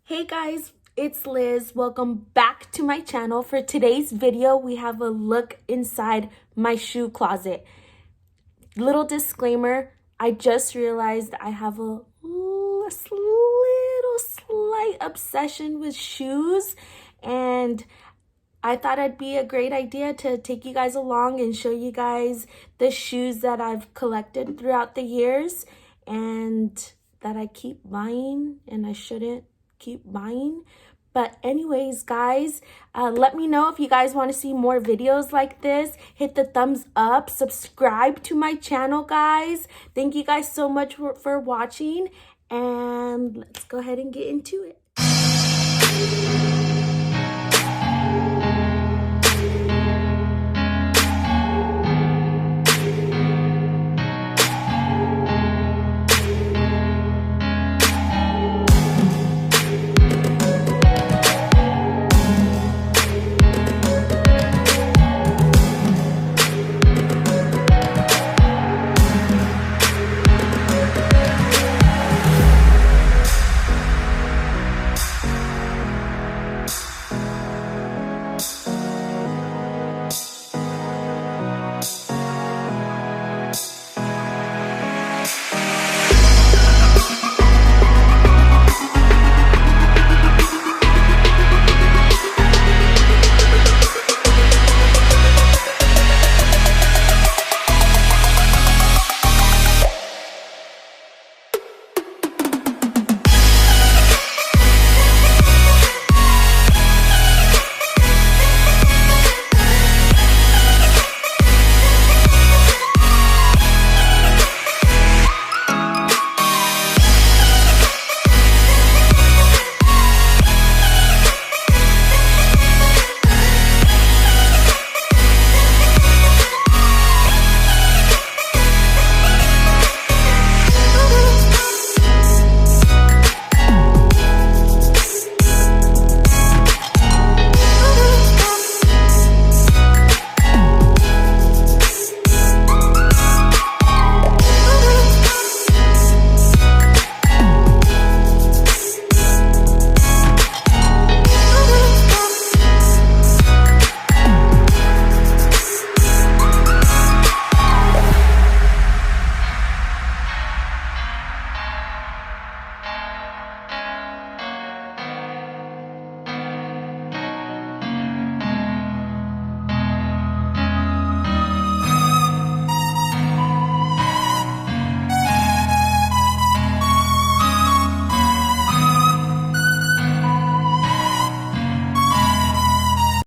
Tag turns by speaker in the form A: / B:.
A: Hey guys, it's Liz. Welcome back to my channel. For today's video, we have a look inside my shoe closet. Little disclaimer, I just realized I have a little slight obsession with shoes, and I thought it'd be a great idea to take you guys along and show you guys the shoes that I've collected throughout the years and that I keep buying and I shouldn't keep buying. But anyways, guys, let me know if you guys want to see more videos like this. Hit the thumbs up, subscribe to my channel, guys. Thank you guys so much for watching, and let's go ahead and get into it.